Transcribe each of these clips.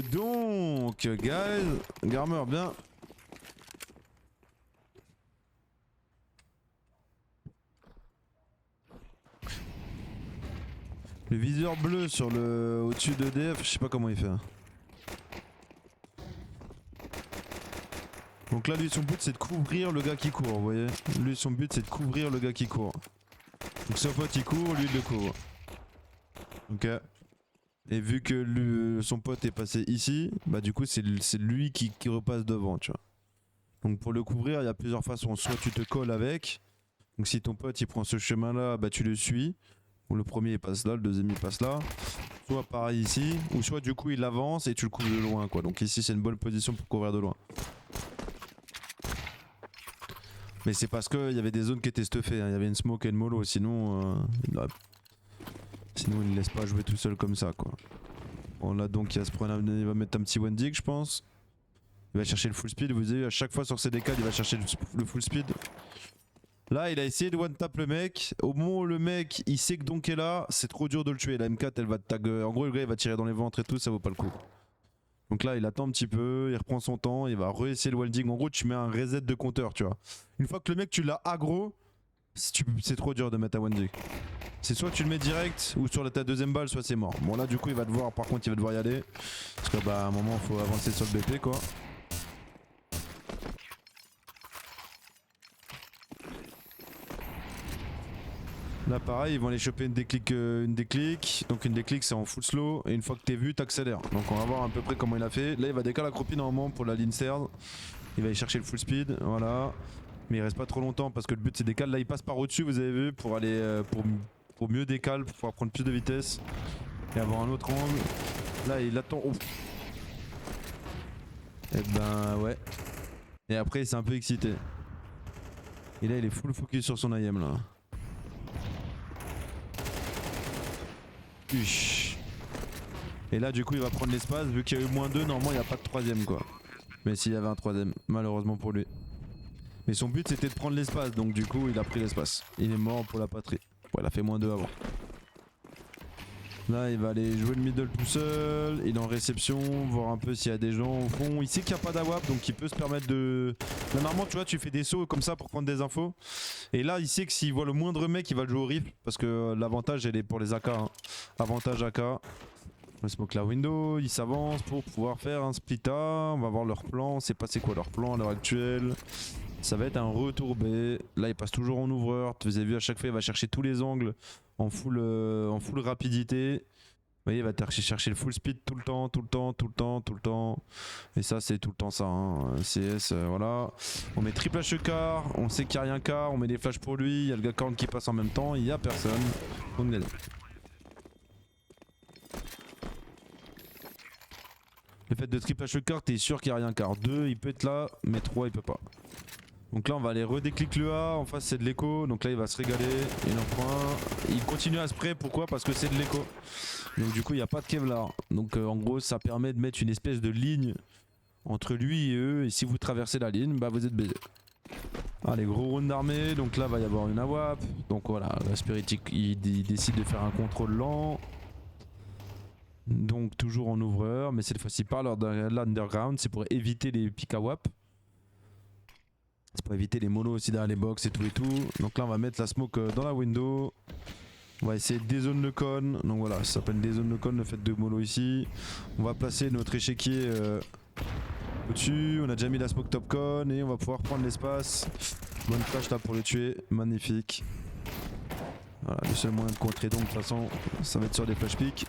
Donc, guys, Garmer, bien. Le viseur bleu sur le au-dessus d'EDF, je sais pas comment il fait. Donc là, lui, son but c'est de couvrir le gars qui court, vous voyez. Lui, son but c'est de couvrir le gars qui court. Donc son pote il court, lui il le couvre. Ok. Et vu que son pote est passé ici, bah du coup c'est lui qui repasse devant, tu vois. Donc pour le couvrir, il y a plusieurs façons. Soit tu te colles avec. Donc si ton pote il prend ce chemin là, bah tu le suis. Ou le premier il passe là, le deuxième il passe là. Soit pareil ici, ou soit du coup il avance et tu le couvres de loin quoi. Donc ici c'est une bonne position pour couvrir de loin. Mais c'est parce qu'il y avait des zones qui étaient stuffées, hein. Il y avait une smoke et une mollo, sinon sinon il ne laisse pas jouer tout seul comme ça quoi. Bon là donc il va mettre un petit one dig je pense. Il va chercher le full speed, vous avez vu à chaque fois sur ses décales il va chercher le full speed. Là il a essayé de one tap le mec, au moment où le mec il sait que Donk est là, c'est trop dur de le tuer, la M4 elle va te tag, en gros le gars il va tirer dans les ventres et tout, ça vaut pas le coup. Donc là il attend un petit peu, il reprend son temps, il va re-essayer le welding, en gros tu mets un reset de compteur tu vois. Une fois que le mec tu l'as aggro, c'est trop dur de mettre un welding. C'est soit tu le mets direct ou sur ta deuxième balle soit c'est mort. Bon là du coup il va devoir, par contre il va devoir y aller. Parce que bah à un moment faut avancer sur le BP quoi. Là pareil ils vont aller choper une déclic. Donc une déclic c'est en full slow et une fois que t'es vu t'accélères. Donc on va voir à peu près comment il a fait. Là il va décaler accroupi normalement pour la ligne stairs. Il va aller chercher le full speed, voilà. Mais il reste pas trop longtemps parce que le but c'est décaler. Là il passe par au-dessus vous avez vu pour aller pour mieux décaler, pour pouvoir prendre plus de vitesse. Et avoir un autre angle. Là il attend. Oh. Et ben ouais. Et après il s'est un peu excité. Et là il est full focus sur son IM là. Et là du coup il va prendre l'espace, vu qu'il y a eu -2, normalement il n'y a pas de troisième quoi. Mais s'il y avait un troisième, malheureusement pour lui. Mais son but c'était de prendre l'espace, donc du coup il a pris l'espace. Il est mort pour la patrie. Ouais, il a fait -2 avant. Là il va aller jouer le middle tout seul, il est en réception, voir un peu s'il y a des gens au fond. Il sait qu'il n'y a pas d'AWAP donc il peut se permettre de... Là normalement tu vois tu fais des sauts comme ça pour prendre des infos. Et là il sait que s'il voit le moindre mec il va le jouer au rifle. Parce que l'avantage elle est pour les AK. Hein. Avantage AK. On smoke la window, il s'avance pour pouvoir faire un split A. On va voir leur plan, on sait pas c'est quoi leur plan à l'heure actuelle. Ça va être un retour B. Là il passe toujours en ouvreur. Vous avez vu à chaque fois il va chercher tous les angles en full rapidité. Vous voyez il va chercher le full speed tout le temps, tout le temps, tout le temps, tout le temps. Et ça c'est tout le temps ça. Hein. CS voilà. On met triple HK, on sait qu'il n'y a rien qu'à, on met des flashs pour lui. Il y a le gars corn qui passe en même temps, il n'y a personne. On gagne. Le fait de triple HK, t'es sûr qu'il n'y a rien qu'à. 2 il peut être là, mais 3 il peut pas. Donc là on va aller redéclic le A, en face c'est de l'écho, donc là il va se régaler, il en prend un, il continue à spray, pourquoi? Parce que c'est de l'écho. Donc du coup il n'y a pas de Kevlar, donc en gros ça permet de mettre une espèce de ligne entre lui et eux, et si vous traversez la ligne, bah vous êtes baisé. Allez gros round d'armée, donc là va y avoir une AWAP, donc voilà, la Spirit il décide de faire un contrôle lent. Donc toujours en ouvreur, mais cette fois-ci par l'underground, c'est pour éviter les pick AWAP. C'est pour éviter les monos aussi derrière les box et tout et tout. Donc là on va mettre la smoke dans la window. On va essayer de dézone le con. Donc voilà, ça s'appelle dézone le con, le fait de mollo ici. On va placer notre échiquier au-dessus. On a déjà mis la smoke top con et on va pouvoir prendre l'espace. Bonne flash là pour le tuer, magnifique. Voilà, le seul moyen de contrer donc de toute façon ça va être sur des flash picks.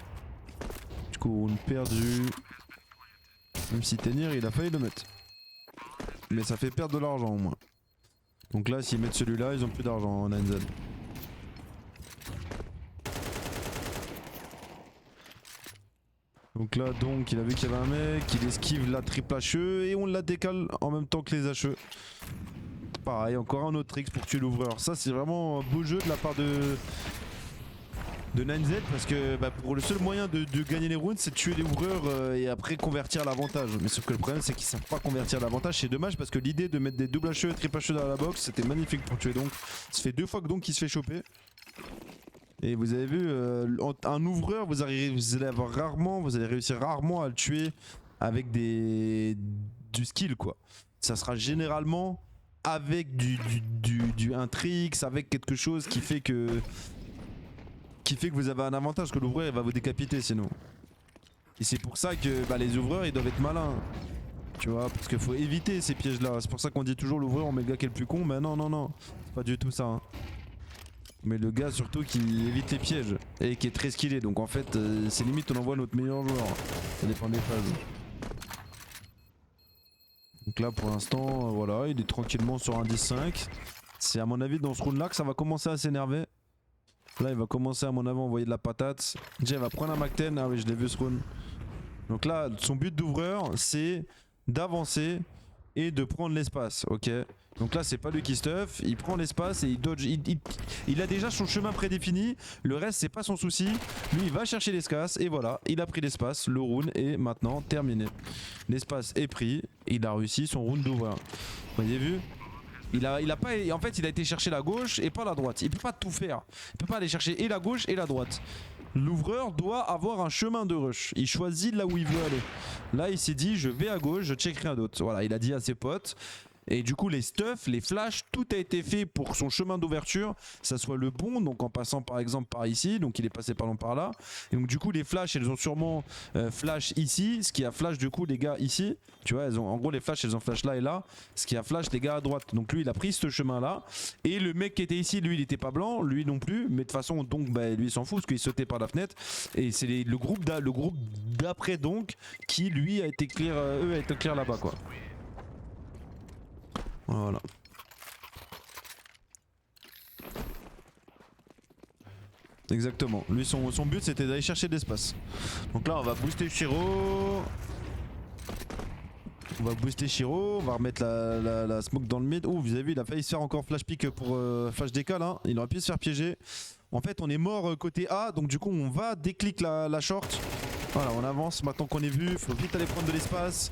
Du coup on a perdu. Même si Tenir il a failli le mettre. Mais ça fait perdre de l'argent au moins. Donc là s'ils mettent celui-là ils ont plus d'argent en ANZ. Donc là donc il a vu qu'il y avait un mec, il esquive la triple HE et on la décale en même temps que les HE. Pareil, encore un autre tricks pour tuer l'ouvreur. Ça c'est vraiment un beau jeu de la part de 9Z parce que bah, pour le seul moyen de gagner les rounds c'est de tuer les ouvreurs et après convertir l'avantage. Mais sauf que le problème c'est qu'ils savent pas convertir l'avantage, c'est dommage parce que l'idée de mettre des double HE, triple HE dans la box c'était magnifique pour tuer donc. Ça fait 2 fois que donc il se fait choper. Et vous avez vu, un ouvreur, vous allez réussir rarement à le tuer avec du skill quoi. Ça sera généralement avec du intrix, avec quelque chose qui fait que vous avez un avantage, que l'ouvreur il va vous décapiter sinon. Et c'est pour ça que bah, les ouvreurs ils doivent être malins. Tu vois, parce qu'il faut éviter ces pièges là. C'est pour ça qu'on dit toujours l'ouvreur on met le gars qui est le plus con. Mais non, non, non, c'est pas du tout ça. Hein. Mais le gars surtout qui évite les pièges et qui est très skillé. Donc en fait, c'est limite on envoie notre meilleur joueur. Ça dépend des phases. Donc là pour l'instant, voilà, il est tranquillement sur un 10-5. C'est à mon avis dans ce round là que ça va commencer à s'énerver. Là il va commencer à mon avis à envoyer de la patate. Déjà il va prendre un Mac-10. Ah oui je l'ai vu ce round. Donc là son but d'ouvreur c'est d'avancer et de prendre l'espace, ok. Donc là c'est pas lui qui stuff, il prend l'espace et il dodge, il a déjà son chemin prédéfini, le reste c'est pas son souci, lui il va chercher l'espace et voilà, il a pris l'espace, le round est maintenant terminé. L'espace est pris, il a réussi son round d'ouvreur. Vous avez vu ? En fait il a été chercher la gauche et pas la droite, il peut pas tout faire, il peut pas aller chercher et la gauche et la droite. L'ouvreur doit avoir un chemin de rush. Il choisit là où il veut aller. Là, il s'est dit, je vais à gauche, je check rien d'autre. Voilà, il a dit à ses potes. Et du coup, les stuffs, les flashs, tout a été fait pour son chemin d'ouverture. Ça soit le bon, donc en passant par exemple par ici. Donc il est passé par là. Et donc du coup, les flashs, elles ont sûrement flash ici. Ce qui a flash du coup les gars ici. Tu vois, en gros les flashs, elles ont flash là et là. Ce qui a flash les gars à droite. Donc lui, il a pris ce chemin là. Et le mec qui était ici, lui, il était pas blanc. Lui non plus. Mais de toute façon, donc bah, lui, il s'en fout parce qu'il sautait par la fenêtre. Et c'est le groupe d'après donc qui lui a été clear, a été clear là-bas quoi. Voilà. Exactement. Lui son but c'était d'aller chercher de l'espace. Donc là on va booster Shiro. On va remettre la smoke dans le mid. Oh vous avez vu il a failli se faire encore flash pick pour flash décal hein. Il aurait pu se faire piéger. En fait on est mort côté A donc du coup on va déclic la short. Voilà on avance maintenant qu'on est vu. Faut vite aller prendre de l'espace.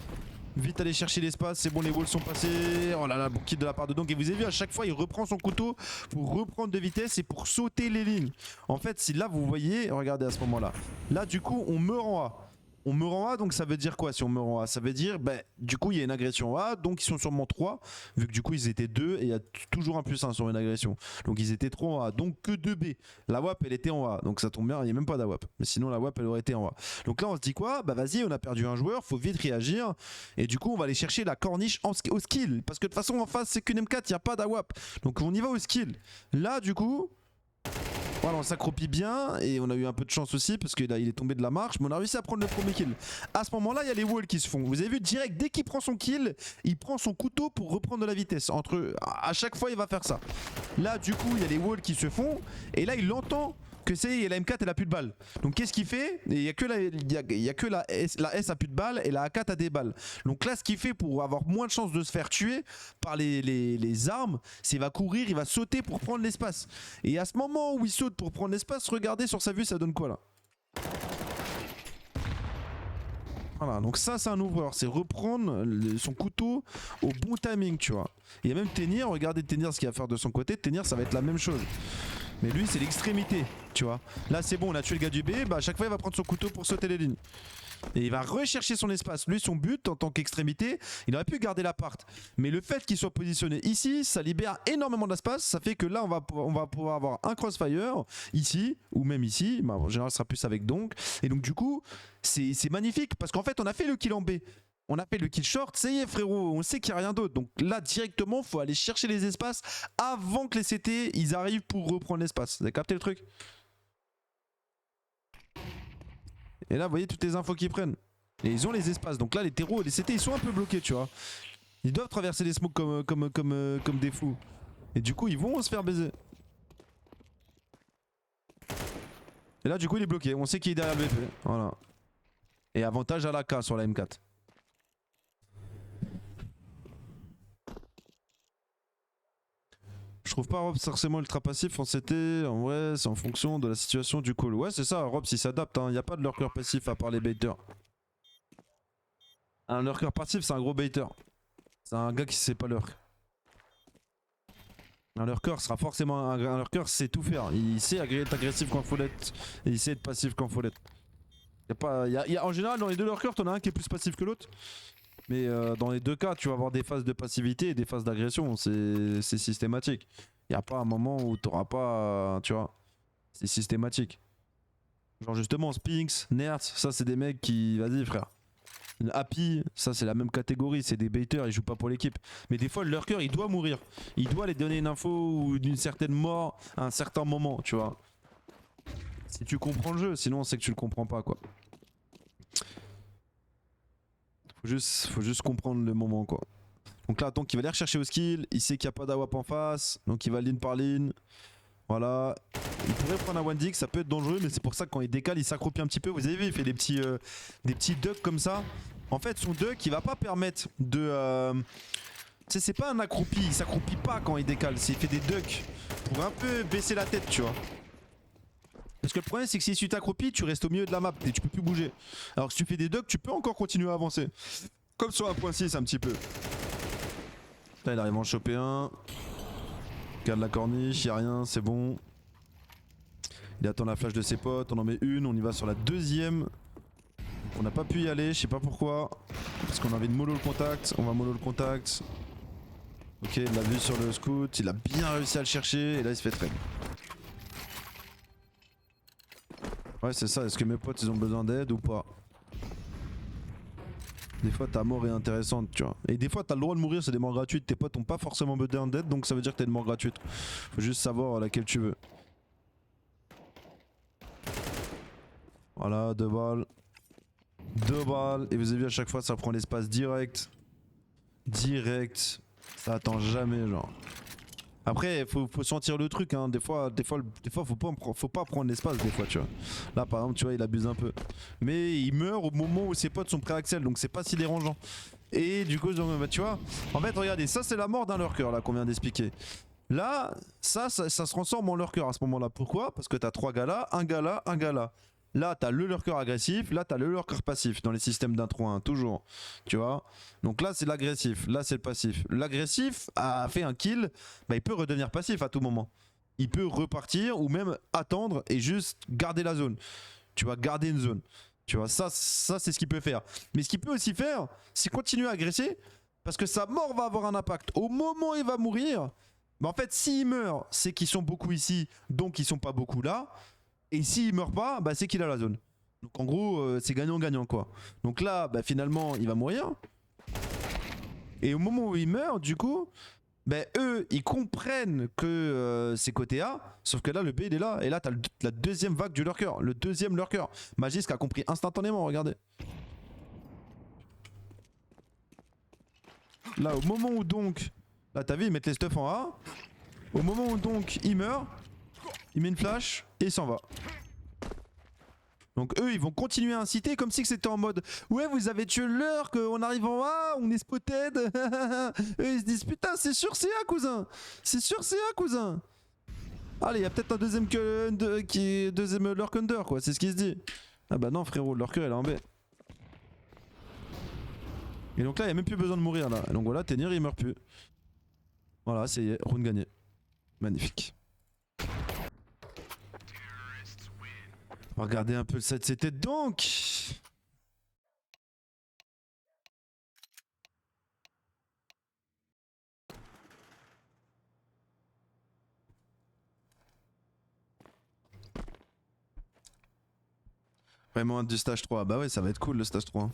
Vite aller chercher l'espace, c'est bon les walls sont passés. Oh là là, bon kill de la part de Donk. Et vous avez vu à chaque fois il reprend son couteau pour reprendre de vitesse et pour sauter les lignes. En fait si là vous voyez, regardez à ce moment là. Là du coup on meurt en A. On meurt en A donc ça veut dire quoi si on meurt en A? Ça veut dire bah du coup il y a une agression en A donc ils sont sûrement 3. Vu que du coup ils étaient 2 et il y a toujours un +1 sur une agression. Donc ils étaient 3 en A donc que 2B. La WAP elle était en A donc ça tombe bien il n'y a même pas d'AWAP. Mais sinon la WAP elle aurait été en A. Donc là on se dit quoi? Bah vas-y on a perdu un joueur, faut vite réagir. Et du coup on va aller chercher la corniche au skill. Parce que de toute façon en face c'est qu'une M4 il n'y a pas d'AWAP. Donc on y va au skill. Là du coup... Voilà, on s'accroupit bien et on a eu un peu de chance aussi parce qu'il est tombé de la marche, mais on a réussi à prendre le premier kill. À ce moment-là, il y a les walls qui se font. Vous avez vu direct, dès qu'il prend son kill, il prend son couteau pour reprendre de la vitesse. À chaque fois, il va faire ça. Là, du coup, il y a les walls qui se font et là, il entend que c'est la M4 elle a plus de balles. Donc qu'est-ce qu'il fait? Il y a que la S a plus de balles et la A4 a des balles. Donc là ce qu'il fait pour avoir moins de chances de se faire tuer par les armes, c'est qu'il va courir, il va sauter pour prendre l'espace. Et à ce moment où il saute pour prendre l'espace, regardez sur sa vue ça donne quoi là? Voilà, donc ça c'est un ouvreur, c'est reprendre son couteau au bon timing tu vois. Il y a même Tenir, regardez Tenir ce qu'il va faire de son côté, Tenir ça va être la même chose. Mais lui c'est l'extrémité, tu vois. Là c'est bon, on a tué le gars du B, bah à chaque fois il va prendre son couteau pour sauter les lignes. Et il va rechercher son espace. Lui son but en tant qu'extrémité, il aurait pu garder l'appart. Mais le fait qu'il soit positionné ici, ça libère énormément d'espace. Ça fait que là on va pouvoir avoir un crossfire ici, ou même ici. Bah, en général ce sera plus avec donc. Et donc du coup c'est magnifique parce qu'en fait on a fait le kill en B. On a fait le kill short, ça y est frérot, on sait qu'il n'y a rien d'autre. Donc là directement, faut aller chercher les espaces avant que les CT ils arrivent pour reprendre l'espace. Vous avez capté le truc? Et là, vous voyez toutes les infos qu'ils prennent. Et ils ont les espaces. Donc là, les terreaux, les CT ils sont un peu bloqués, tu vois. Ils doivent traverser les smokes comme des fous. Et du coup, ils vont se faire baiser. Et là, du coup, il est bloqué. On sait qu'il est derrière le BP. Voilà. Et avantage à la K sur la M4. Je trouve pas Rob forcément ultra passif en CT. En vrai, c'est en fonction de la situation du call. Ouais, c'est ça, Rob, s'il s'adapte. Il n'y a pas de lurker passif à part les baiters. Un lurker passif, c'est un gros baiter. C'est un gars qui sait pas lurk. Un lurker sera forcément un lurker, sait tout faire. Il sait être agressif quand faut l'être et il sait être passif quand faut l'être. En général, dans les deux lurkers, t'en as un qui est plus passif que l'autre. Mais dans les deux cas, tu vas avoir des phases de passivité et des phases d'agression. C'est systématique. Il n'y a pas un moment où t'auras pas. Tu vois. C'est systématique. Genre justement, Spinks, Nerds, ça c'est des mecs qui. Vas-y frère. Happy, ça c'est la même catégorie, c'est des baiters, ils jouent pas pour l'équipe. Mais des fois, le lurker, il doit mourir. Il doit aller donner une info ou d'une certaine mort à un certain moment, tu vois. Si tu comprends le jeu, sinon c'est que tu le comprends pas quoi. Faut juste comprendre le moment quoi. Donc là, donc il va aller rechercher au skill, il sait qu'il n'y a pas d'AWAP en face, donc il va ligne par ligne. Voilà. Il pourrait prendre un 1 ça peut être dangereux, mais c'est pour ça que quand il décale, il s'accroupit un petit peu. Vous avez vu, il fait des petits ducks comme ça. En fait, son duck, il va pas permettre de. Tu sais, c'est pas un accroupi, il s'accroupit pas quand il décale, il fait des ducks pour un peu baisser la tête, tu vois. Parce que le problème, c'est que si tu t'accroupis, tu restes au milieu de la map et tu peux plus bouger. Alors que si tu fais des ducks, tu peux encore continuer à avancer. Comme sur 1.6 un petit peu. Là, il arrive à en choper un. Garde la corniche, y'a rien, c'est bon. Il attend la flash de ses potes, on en met une, on y va sur la deuxième. On n'a pas pu y aller, je sais pas pourquoi. Parce qu'on avait de mollo le contact, on va mollo le contact. Ok, il l'a vu sur le scout, il a bien réussi à le chercher et là il se fait traîner. Ouais c'est ça, est-ce que mes potes ils ont besoin d'aide ou pas? Des fois ta mort est intéressante tu vois. Et des fois t'as le droit de mourir, c'est des morts gratuites, tes potes ont pas forcément besoin d'aide donc ça veut dire que t'as une mort gratuite. Faut juste savoir laquelle tu veux. Voilà, 2 balles. 2 balles, et vous avez vu à chaque fois ça prend l'espace direct. Direct. Ça attend jamais genre. Après faut sentir le truc hein. Des fois faut pas prendre l'espace des fois tu vois. Là par exemple tu vois il abuse un peu. Mais il meurt au moment où ses potes sont prêts à Axel donc c'est pas si dérangeant. Et du coup bah, tu vois. En fait regardez ça c'est la mort d'un lurker là qu'on vient d'expliquer. Là ça se transforme en lurker à ce moment là. Pourquoi? Parce que t'as 3 gars là, un gars là, un gars là. Là t'as le lurker agressif, là t'as le lurker passif dans les systèmes d'intro 1 toujours. Tu vois. Donc là c'est l'agressif, là c'est le passif. L'agressif a fait un kill, bah, il peut redevenir passif à tout moment. Il peut repartir ou même attendre et juste garder la zone. Tu vas garder une zone. Tu vois, ça c'est ce qu'il peut faire. Mais ce qu'il peut aussi faire, c'est continuer à agresser parce que sa mort va avoir un impact. Au moment où il va mourir, bah en fait s'il meurt, c'est qu'ils sont beaucoup ici, donc ils sont pas beaucoup là. Et s'il meurt pas, bah c'est qu'il a la zone. Donc en gros, c'est gagnant-gagnant quoi. Donc là, bah, finalement, il va mourir. Et au moment où il meurt, du coup, ben eux, ils comprennent que c'est côté A, sauf que là, le B, il est là. Et là, t'as la deuxième vague du lurker, le deuxième lurker. Magisk a compris instantanément, regardez. Là, au moment où donc... Là, t'as vu, ils mettent les stuff en A. Au moment où donc il meurt, il met une flash et il s'en va. Donc eux ils vont continuer à inciter comme si c'était en mode ouais vous avez tué l'heure qu'on arrive en A, on est spotted. Eux ils se disent putain c'est sûr c'est A cousin. C'est sûr c'est A cousin. Allez il y a peut-être un deuxième deuxième lurk under quoi, c'est ce qui se dit. Ah bah non frérot, le lurker elle est en B. Et donc là il n'y a même plus besoin de mourir là. Donc voilà Tenir il meurt plus. Voilà c'est round gagné. Magnifique. On va regarder un peu le set c'était donc. Vraiment hâte du stage 3. Bah ouais, ça va être cool le stage 3.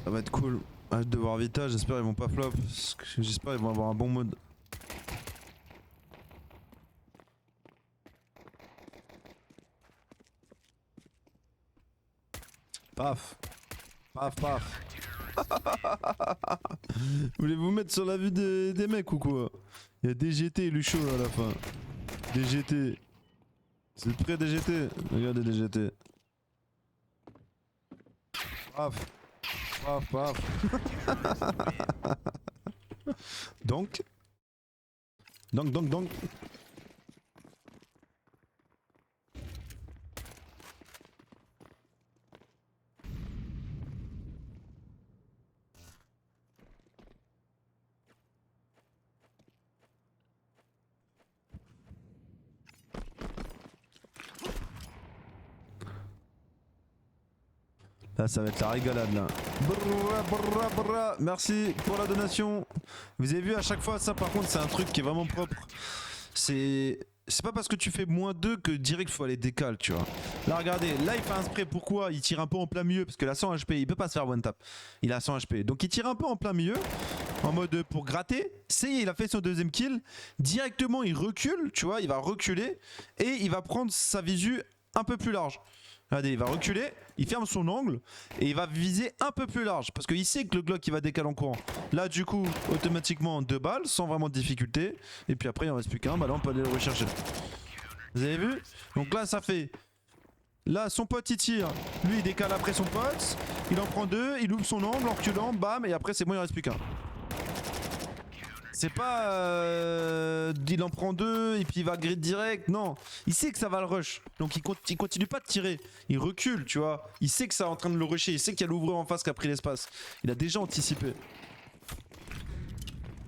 Ça va être cool. Hâte de voir Vita, j'espère ils vont pas flop. J'espère ils vont avoir un bon mode. Paf. Paf, paf. Voulez-vous mettre sur la vue des mecs ou quoi? Il y a DGT et Lucho à la fin. DGT. C'est prêt DGT? Regardez DGT. Paf. Paf, paf. Donc. Donc. Là ça va être la régalade là. Brrra, brrra, brrra. Merci pour la donation. Vous avez vu à chaque fois ça par contre c'est un truc qui est vraiment propre. C'est pas parce que tu fais -2 que direct faut aller décal tu vois. Là regardez, là il fait un spray, pourquoi? Il tire un peu en plein milieu parce que la 100 HP il peut pas se faire one tap. Il a 100 HP donc il tire un peu en plein milieu en mode pour gratter. C'est il a fait son deuxième kill. Directement il recule tu vois, il va reculer et il va prendre sa visu un peu plus large. Regardez, il va reculer, il ferme son angle et il va viser un peu plus large parce qu'il sait que le Glock il va décaler en courant. Là du coup automatiquement 2 balles sans vraiment de difficulté et puis après il en reste plus qu'un, bah là on peut aller le rechercher. Vous avez vu? Donc là ça fait... Là son pote il tire, lui il décale après son pote, il en prend 2, il ouvre son angle en reculant, bam et après c'est bon il en reste plus qu'un. C'est pas il en prend 2 et puis il va grid direct, non. Il sait que ça va le rush, donc il continue pas de tirer. Il recule, tu vois. Il sait que ça est en train de le rusher, il sait qu'il y a l'ouvreur en face qui a pris l'espace. Il a déjà anticipé.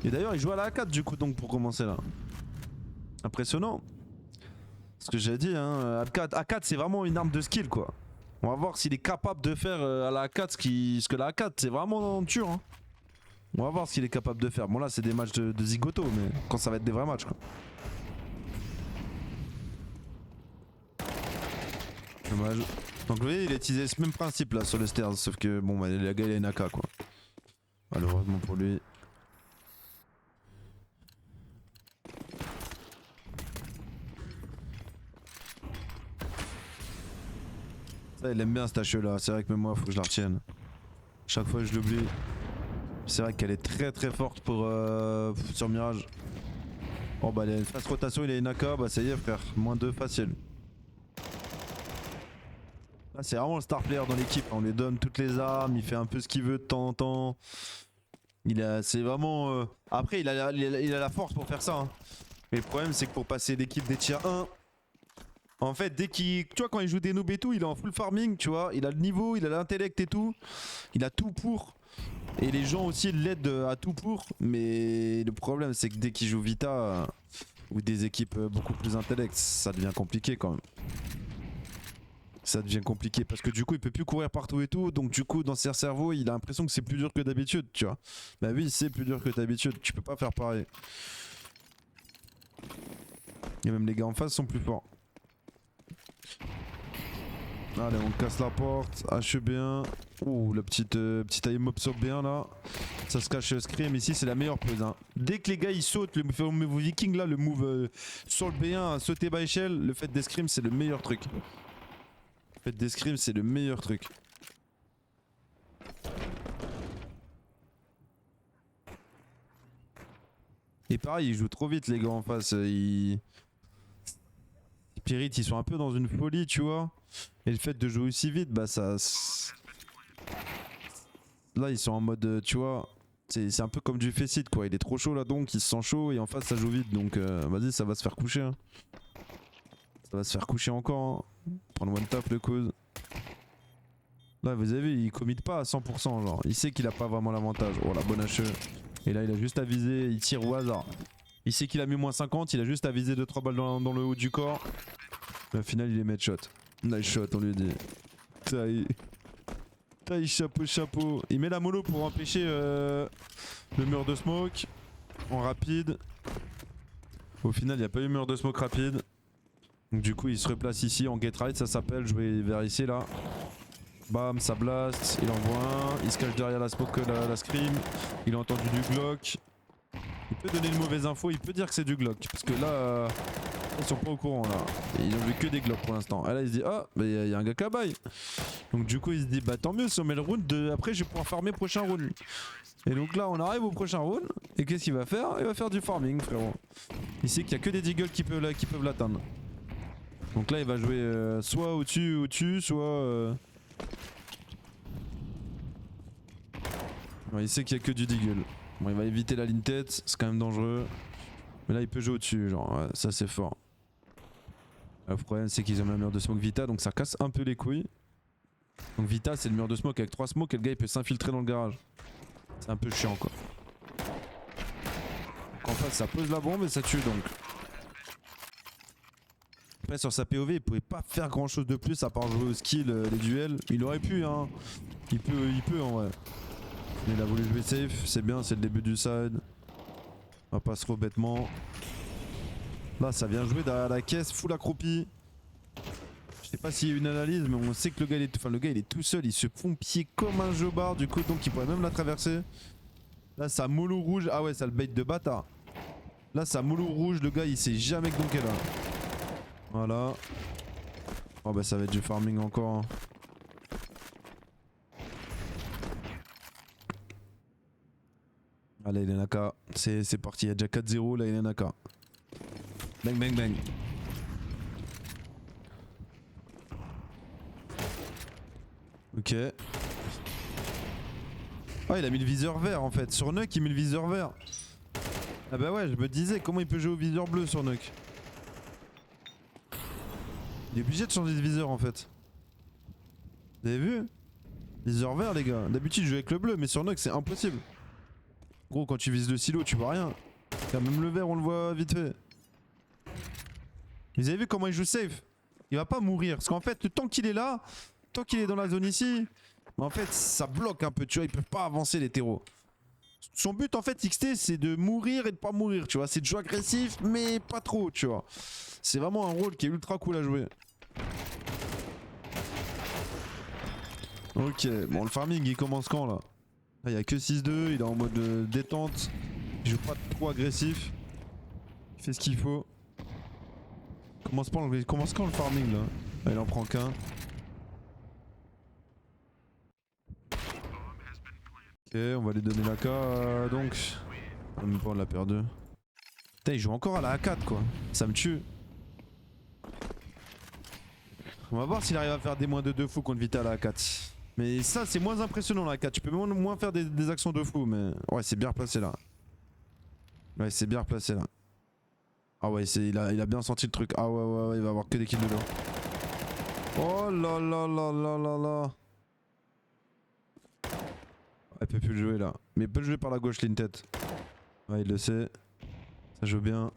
Et d'ailleurs il joue à la A4 du coup donc pour commencer là. Impressionnant. Ce que j'ai dit hein, A4 c'est vraiment une arme de skill quoi. On va voir s'il est capable de faire à la A4 ce que la A4 c'est vraiment dur hein. On va voir ce qu'il est capable de faire. Bon là c'est des matchs de zigoto mais quand ça va être des vrais matchs quoi. Dommage. Donc vous voyez il a utilisé ce même principe là sur le stairs sauf que bon bah le gars il a une AK quoi. Malheureusement pour lui. Ça il aime bien cette HE là, c'est vrai que même moi faut que je la retienne. Chaque fois je l'oublie. C'est vrai qu'elle est très forte pour sur Mirage. Oh bah il a une phase rotation, il a une AK, bah ça y est frère, -2 facile. Là c'est vraiment le star player dans l'équipe, on lui donne toutes les armes, il fait un peu ce qu'il veut de temps en temps. C'est vraiment... Après il a la force pour faire ça hein. Mais le problème c'est que pour passer l'équipe des tiers 1, en fait dès qu'il... Tu vois quand il joue des noobs et tout, il est en full farming tu vois, il a le niveau, il a l'intellect et tout. Il a tout pour... Et les gens aussi l'aident à tout pour, mais le problème c'est que dès qu'il joue Vita ou des équipes beaucoup plus intellects, ça devient compliqué quand même. Ça devient compliqué parce que du coup il peut plus courir partout et tout, donc du coup dans ses cerveaux il a l'impression que c'est plus dur que d'habitude, tu vois. Bah oui c'est plus dur que d'habitude, tu peux pas faire pareil. Et même les gars en face sont plus forts. Allez on casse la porte, HE bien. Ouh la petite mob sur B1 là. Ça se cache Scream ici c'est la meilleure pose hein. Dès que les gars ils sautent, le move viking là, le move sur le B1, sauter bas échelle, le fait d'escrime c'est le meilleur truc. Le fait d'escrime c'est le meilleur truc. Et pareil ils jouent trop vite les gars en face, Spirit ils sont un peu dans une folie tu vois. Et le fait de jouer aussi vite bah ça... Là ils sont en mode tu vois, c'est un peu comme du Faceit quoi, il est trop chaud là donc il se sent chaud et en face ça joue vite donc vas-y ça va se faire coucher hein. Ça va se faire coucher encore hein. Prendre one tap le cause. Là vous avez vu il commit pas à 100% genre, il sait qu'il a pas vraiment l'avantage. Oh la bonne HE. Et là il a juste à viser, il tire au hasard. Il sait qu'il a mis -50, il a juste à viser 2-3 balles dans le haut du corps. Mais au final il est shot. Nice shot on lui dit. Taille. Taille chapeau. Il met la mollo pour empêcher le mur de smoke. En rapide. Au final il n'y a pas eu mur de smoke rapide. Donc du coup il se replace ici en get right ça s'appelle, jouer vers ici là. Bam ça blast, il envoie un, il se cache derrière la smoke, la scream. Il a entendu du Glock. Il peut donner une mauvaise info, il peut dire que c'est du Glock. Parce que là, ils sont pas au courant là. Et ils ont vu que des Glocks pour l'instant. Et là il se dit ah bah il y a un gars qui a bail. Donc du coup il se dit bah tant mieux si on met le round après je vais pouvoir farmer prochain round. Et donc là on arrive au prochain round. Et qu'est-ce qu'il va faire? Il va faire du farming frérot. Il sait qu'il y a que des deagles qui peuvent l'atteindre. Donc là il va jouer soit au-dessus, soit... Ouais, il sait qu'il y a que du deagle. Bon il va éviter la ligne tête, c'est quand même dangereux. Mais là il peut jouer au-dessus, genre ouais, ça c'est fort. Le problème c'est qu'ils ont un mur de smoke Vita donc ça casse un peu les couilles. Donc Vita c'est le mur de smoke avec 3 smokes et le gars il peut s'infiltrer dans le garage. C'est un peu chiant quoi. Donc en face ça pose la bombe et ça tue donc. Après sur sa POV il pouvait pas faire grand chose de plus à part jouer au skill, les duels. Il aurait pu hein. Il peut en vrai. Mais il a voulu jouer safe, c'est bien, c'est le début du side. On va pas se trop bêtement. Là ça vient jouer derrière la caisse, full accroupi. Je sais pas s'il y a une analyse mais on sait que le gars il est tout seul, il se pompier comme un jobard du coup donc il pourrait même la traverser. Là ça mollo rouge, ah ouais ça le bait de bâtard. Là ça mollo rouge, le gars il sait jamais que donc est là. Voilà. Oh bah ça va être du farming encore. Hein. Allez, il est Naka. C'est parti, il y a déjà 4-0, là il est Naka. Bang bang bang. Ok. Ah, il a mis le viseur vert en fait. Sur Nuck, il met le viseur vert. Ah bah ouais, je me disais comment il peut jouer au viseur bleu sur Nuck. Il est obligé de changer de viseur en fait. Vous avez vu? Viseur vert les gars. D'habitude je joue avec le bleu mais sur Nuck c'est impossible. Gros quand tu vises le silo tu vois rien. Car même le vert on le voit vite fait. Vous avez vu comment il joue safe? Il va pas mourir. Parce qu'en fait le temps qu'il est là, tant qu'il est dans la zone ici, en fait ça bloque un peu tu vois, ils peuvent pas avancer les terreaux. Son but en fait XT c'est de mourir et de pas mourir tu vois, c'est de jouer agressif mais pas trop tu vois. C'est vraiment un rôle qui est ultra cool à jouer. Ok, bon le farming il commence quand là? Là il y a que 6-2, il est en mode détente. Il joue pas trop agressif. Il fait ce qu'il faut. Commence quand le farming là? Ah, il en prend qu'un. Ok, on va lui donner la K donc. Même pas on l'a perdu. Putain il joue encore à la A4 quoi. Ça me tue. On va voir s'il arrive à faire des moins de 2 fous contre Vita à la A4. Mais ça c'est moins impressionnant la A4. Tu peux moins faire des actions de fou mais... Ouais c'est bien replacé là. Ouais c'est bien replacé là. Ah ouais il a bien senti le truc. Ah ouais il va avoir que des kills de l'or. Oh là là là là là là. Elle peut plus le jouer là. Mais il peut le jouer par la gauche Lintet. Ouais il le sait. Ça joue bien.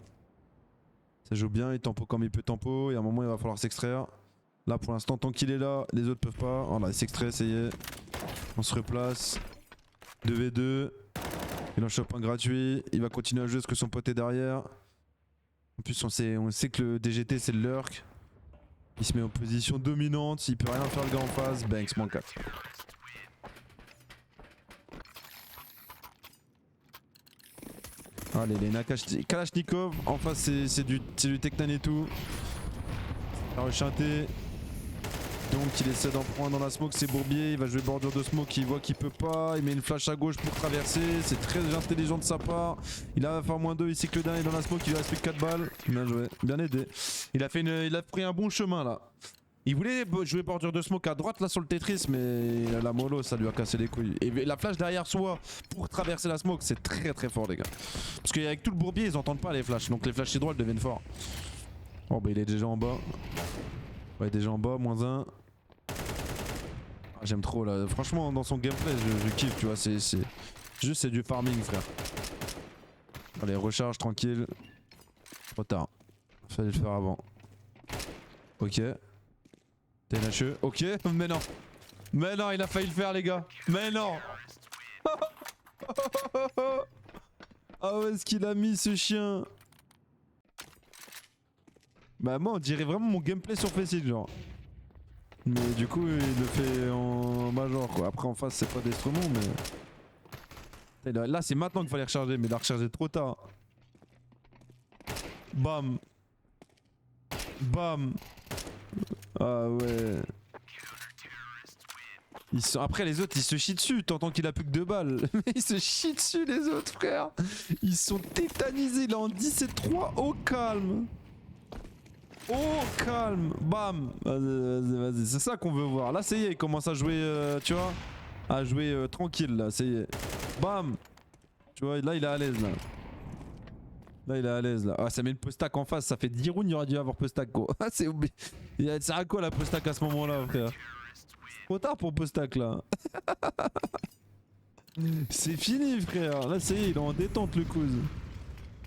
Ça joue bien, il tempo comme il peut tempo. Et à un moment il va falloir s'extraire. Là pour l'instant tant qu'il est là, les autres peuvent pas. Oh là il s'extrait, ça y est. On se replace. 2v2. Il en chope un gratuit. Il va continuer à jouer parce que son pote est derrière. En plus on sait que le DGT c'est le lurk. Il se met en position dominante, il peut rien faire le gars en face. Banks moins 4. Allez les Kalachnikov. En face c'est du Teknan et tout. Il a rechanté. Donc il essaie d'en prendre dans la smoke, c'est Bourbier, il va jouer bordure de smoke, il voit qu'il peut pas, il met une flash à gauche pour traverser, c'est très intelligent de sa part. Il a faire moins 2, il sait que le dernier est dans la smoke, il lui reste plus que 4 balles. Bien joué, bien aidé. Il a pris un bon chemin là. Il voulait jouer bordure de smoke à droite là sur le Tetris mais la mollo ça lui a cassé les couilles. Et la flash derrière soi pour traverser la smoke c'est très très fort les gars. Parce qu'avec tout le Bourbier ils entendent pas les flashs, donc les flashs droits deviennent forts. Oh bah il est déjà en bas. Ouais déjà en bas, moins 1. Ah, j'aime trop là, franchement dans son gameplay je kiffe tu vois, c'est du farming frère. Allez recharge tranquille. Trop tard. Fallait le faire avant. Ok. TNHE, ok, mais non. Mais non il a failli le faire les gars. Mais non. Ah où est-ce qu'il a mis ce chien? Bah moi on dirait vraiment mon gameplay sur Faceit genre. Mais du coup il le fait en major quoi. Après en face c'est pas Destremont mais... Là c'est maintenant qu'il fallait recharger mais il a rechargé trop tard. Bam. Bam. Ah ouais. Après les autres ils se chient dessus, t'entends qu'il a plus que 2 balles. Mais ils se chient dessus les autres frère. Ils sont tétanisés, il est en 17-3 au calme. Oh calme, bam. Vas-y, c'est ça qu'on veut voir. Là ça y est, il commence à jouer, tu vois. À jouer tranquille là, ça y est. Bam. Tu vois, là il est à l'aise là. Là il est à l'aise là. Ah ça met le postack en face, ça fait 10 rounds, il aurait dû avoir postack gros. Ah c'est oublié. Ça sert à quoi la postack à ce moment là frère? Trop tard pour postack là. C'est fini frère. Là ça y est, il est en détente le cause.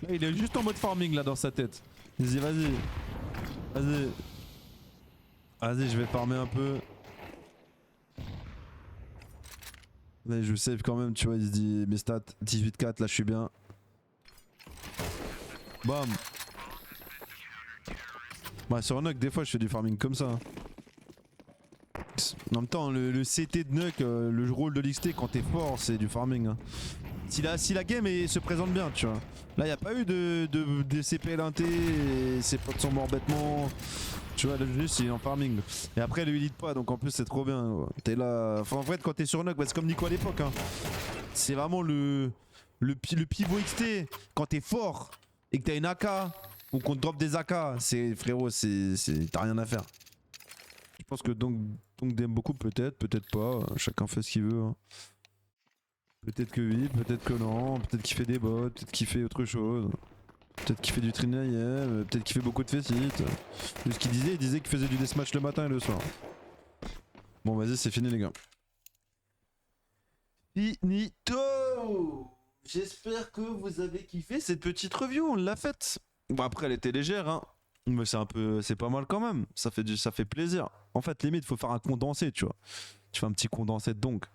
Là il est juste en mode farming là dans sa tête. Vas-y. Vas-y. Vas-y, je vais farmer un peu. Mais je save quand même, tu vois, il se dit mes stats 18-4, là je suis bien. Bam. Bah sur Nuck des fois je fais du farming comme ça. Hein. En même temps le CT de Nuck, le rôle de l'XT quand t'es fort c'est du farming. Hein. Si la game se présente bien tu vois. Là y a pas eu de CPL inté et ses potes sont morts bêtement. Tu vois, le juste il est en farming. Et après lui il lead pas donc en plus c'est trop bien. T'es là. Enfin en fait quand t'es sur Nuck, bah, c'est comme Nico à l'époque. Hein. C'est vraiment le pivot XT quand t'es fort et que t'as une AK ou qu'on te drop des AK, c'est frérot, t'as rien à faire. Je pense que donc DM beaucoup peut-être, peut-être pas, chacun fait ce qu'il veut. Hein. Peut-être que oui, peut-être que non, peut-être qu'il fait des bots, peut-être qu'il fait autre chose. Peut-être qu'il fait du trinayel, peut-être qu'il fait beaucoup de fécites. De ce qu'il disait, il disait qu'il faisait du deathmatch le matin et le soir. Bon vas-y c'est fini les gars. Finito. J'espère que vous avez kiffé cette petite review, on l'a faite. Bon après elle était légère hein. Mais c'est pas mal quand même. Ça fait plaisir. En fait limite faut faire un condensé tu vois. Tu fais un petit condensé de Donk.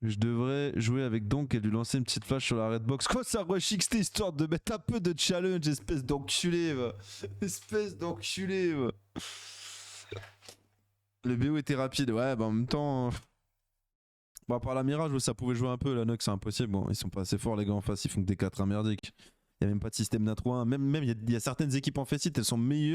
Je devrais jouer avec Donk et lui lancer une petite flash sur la redbox. Quoi ça rush XT histoire de mettre un peu de challenge, espèce d'enculé va. Espèce d'enculé va. Le BO était rapide, ouais bah en même temps. Bah par la Mirage ça pouvait jouer un peu, la Nox c'est impossible. Bon ils sont pas assez forts les gars en face, ils font que des 4 merdiques. Il y a même pas de système d'intro 1. Même il y a certaines équipes en faceit, elles sont meilleures.